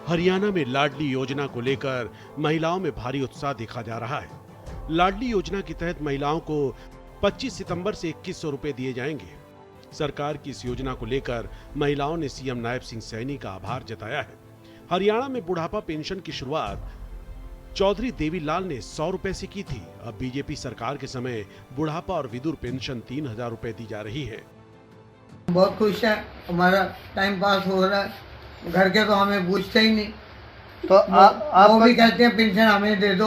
हरियाणा में लाडली योजना को लेकर महिलाओं में भारी उत्साह देखा जा रहा है। लाडली योजना के तहत महिलाओं को 25 सितंबर से 2100 रुपए दिए जाएंगे। सरकार की इस योजना को लेकर महिलाओं ने सीएम नायब सिंह सैनी का आभार जताया है। हरियाणा में बुढ़ापा पेंशन की शुरुआत चौधरी देवीलाल ने 100 रुपए से की थी। अब बीजेपी सरकार के समय बुढ़ापा और विधुर पेंशन 3000 रुपए दी जा रही है। बहुत खुश है, हमारा टाइम पास हो रहा है। घर के तो हमें पूछते ही नहीं, तो आप वो भी कहते हैं पेंशन हमें दे दो।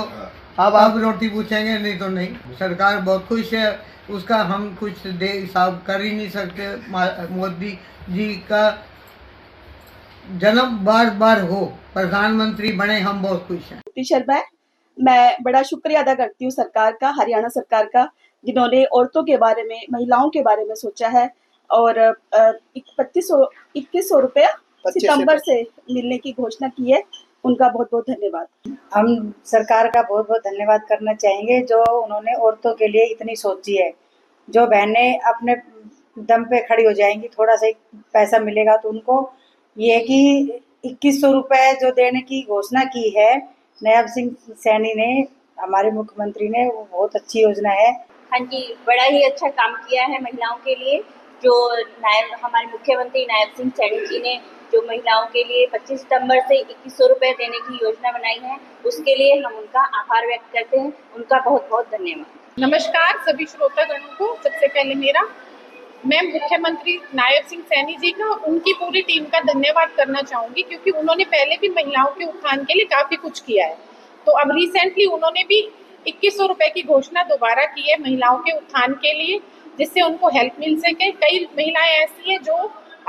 अब आप रोटी पूछेंगे, नहीं तो नहीं। सरकार बहुत खुश है, उसका हम कुछ दे हिसाब कर ही नहीं सकते। मोदी जी का जन्म बार बार हो, प्रधानमंत्री बने, हम बहुत खुश हैं। शर्मा, मैं बड़ा शुक्रिया अदा करती हूँ सरकार का, हरियाणा सरकार का, जिन्होंने औरतों के बारे में, महिलाओं के बारे में सोचा है और 2100 रुपया सितंबर से मिलने की घोषणा की है। उनका बहुत बहुत धन्यवाद। हम सरकार का बहुत बहुत धन्यवाद करना चाहेंगे, जो उन्होंने औरतों के लिए इतनी सोची है। जो बहनें अपने दम पे खड़ी हो जाएंगी, थोड़ा सा पैसा मिलेगा तो उनको ये कि 2100 रुपए जो देने की घोषणा की है नायब सिंह सैनी ने, हमारे मुख्यमंत्री ने, वो बहुत अच्छी योजना है। हाँ जी, बड़ा ही अच्छा काम किया है महिलाओं के लिए। जो हमारे मुख्यमंत्री नायब सिंह सैनी जी ने जो महिलाओं के लिए 25 सितंबर से 2100 रुपए देने की योजना बनाई है, उसके लिए हम उनका आभार व्यक्त करते हैं। उनका बहुत बहुत धन्यवाद। नमस्कार सभी श्रोतागणों को। सबसे पहले मैं मुख्यमंत्री नायब सिंह सैनी जी का, उनकी पूरी टीम का धन्यवाद करना चाहूंगी, क्योंकि उन्होंने पहले भी महिलाओं के उत्थान के लिए काफी कुछ किया है। तो अब रिसेंटली उन्होंने भी 2100 रुपए की घोषणा दोबारा की है महिलाओं के उत्थान के लिए, जिससे उनको हेल्प मिल सके। कई महिलाएं ऐसी हैं जो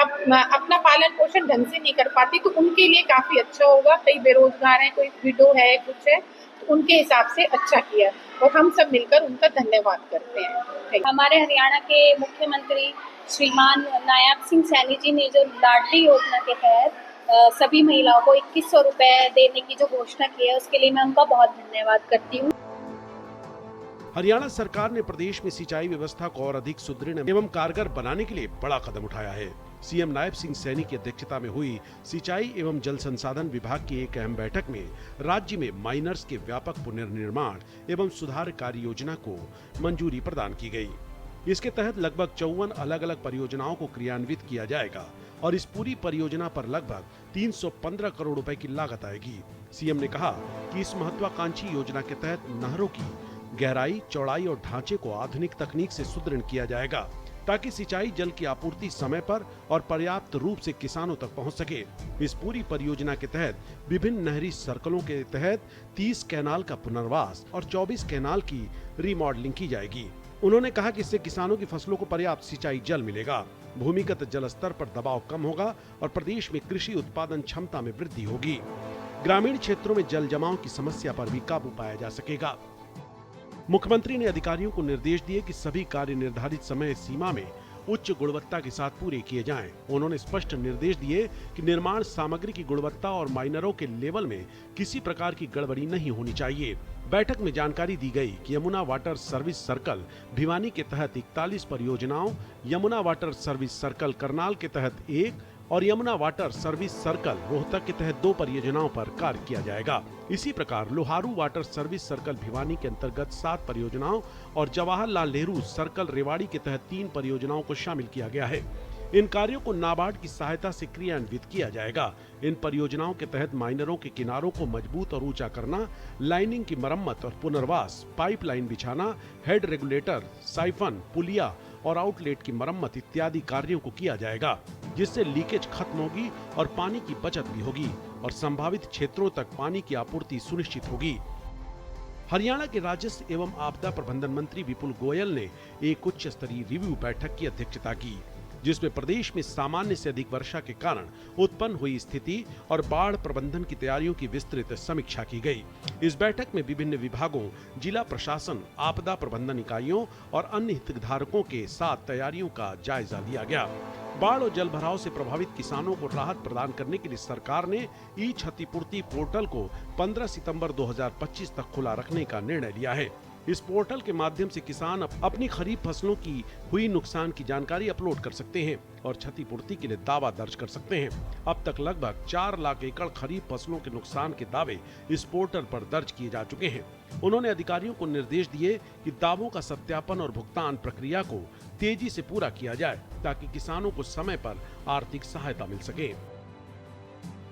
अपना पालन पोषण ढंग से नहीं कर पाती, तो उनके लिए काफी अच्छा होगा। कई बेरोजगार हैं, कोई विडो है, कुछ है, तो उनके हिसाब से अच्छा किया और हम सब मिलकर उनका धन्यवाद करते हैं। हमारे हरियाणा के मुख्यमंत्री श्रीमान नायब सिंह सैनी जी ने जो लाडली योजना के तहत सभी महिलाओं को 2100 रुपए देने की जो घोषणा की है, उसके लिए मैं उनका बहुत धन्यवाद करती हूँ। हरियाणा सरकार ने प्रदेश में सिंचाई व्यवस्था को और अधिक सुदृढ़ एवं कारगर बनाने के लिए बड़ा कदम उठाया है। सीएम नायब सिंह सैनी की अध्यक्षता में हुई सिंचाई एवं जल संसाधन विभाग की एक अहम बैठक में राज्य में माइनर्स के व्यापक पुनर्निर्माण एवं सुधार कार्य योजना को मंजूरी प्रदान की गई। इसके तहत लगभग 54 अलग अलग परियोजनाओं को क्रियान्वित किया जाएगा और इस पूरी परियोजना पर लगभग 315 करोड़ रुपए की लागत आएगी। सीएम ने कहा कि इस महत्वाकांक्षी योजना के तहत नहरों की गहराई, चौड़ाई और ढांचे को आधुनिक तकनीक से सुदृढ़ किया जाएगा, ताकि सिंचाई जल की आपूर्ति समय पर और पर्याप्त रूप से किसानों तक पहुंच सके। इस पूरी परियोजना के तहत विभिन्न नहरी सर्कलों के तहत 30 कैनाल का पुनर्वास और 24 कैनाल की रीमॉडलिंग की जाएगी। उन्होंने कहा कि इससे किसानों की फसलों को पर्याप्त सिंचाई जल मिलेगा, भूमिगत जल स्तर पर दबाव कम होगा और प्रदेश में कृषि उत्पादन क्षमता में वृद्धि होगी। ग्रामीण क्षेत्रों में जल जमाव की समस्या पर भी काबू पाया जा सकेगा। मुख्यमंत्री ने अधिकारियों को निर्देश दिए कि सभी कार्य निर्धारित समय सीमा में उच्च गुणवत्ता के साथ पूरे किए जाएं। उन्होंने स्पष्ट निर्देश दिए कि निर्माण सामग्री की गुणवत्ता और माइनरों के लेवल में किसी प्रकार की गड़बड़ी नहीं होनी चाहिए। बैठक में जानकारी दी गई कि Yamuna water service circle Bhiwani के तहत 41 परियोजनाओं, Yamuna water service circle Karnal के तहत 1 और Yamuna water service circle Rohtak के तहत 2 परियोजनाओं पर कार्य किया जाएगा। इसी प्रकार Loharu water service circle Bhiwani के अंतर्गत 7 परियोजनाओं और जवाहरलाल नेहरू सर्कल रेवाड़ी के तहत 3 परियोजनाओं को शामिल किया गया है। इन कार्यों को नाबार्ड की सहायता से क्रियान्वित किया जाएगा। इन परियोजनाओं के तहत माइनरों के किनारों को मजबूत और ऊंचा करना, लाइनिंग की मरम्मत और पुनर्वास, पाइपलाइन बिछाना, हेड रेगुलेटर, साइफन, पुलिया और आउटलेट की मरम्मत इत्यादि कार्यों को किया जाएगा, जिससे लीकेज खत्म होगी और पानी की बचत भी होगी और संभावित क्षेत्रों तक पानी की आपूर्ति सुनिश्चित होगी। हरियाणा के राजस्व एवं आपदा प्रबंधन मंत्री विपुल गोयल ने एक उच्च स्तरीय रिव्यू बैठक की अध्यक्षता की, जिसमें प्रदेश में सामान्य से अधिक वर्षा के कारण उत्पन्न हुई स्थिति और बाढ़ प्रबंधन की तैयारियों की विस्तृत समीक्षा की गई। इस बैठक में विभिन्न विभागों, जिला प्रशासन, आपदा प्रबंधन इकाइयों और अन्य हितधारकों के साथ तैयारियों का जायजा लिया गया। बाढ़ और जल भराव से प्रभावित किसानों को राहत प्रदान करने के लिए सरकार ने ई क्षतिपूर्ति पोर्टल को 15 सितंबर 2025 तक खुला रखने का निर्णय लिया है। इस पोर्टल के माध्यम से किसान अपनी खरीफ फसलों की हुई नुकसान की जानकारी अपलोड कर सकते हैं और क्षतिपूर्ति के लिए दावा दर्ज कर सकते हैं। अब तक लगभग 4 लाख एकड़ खरीफ फसलों के नुकसान के दावे इस पोर्टल पर दर्ज किए जा चुके हैं। उन्होंने अधिकारियों को निर्देश दिए कि दावों का सत्यापन और भुगतान प्रक्रिया को तेजी से पूरा किया जाए ताकि किसानों को समय पर आर्थिक सहायता मिल सके।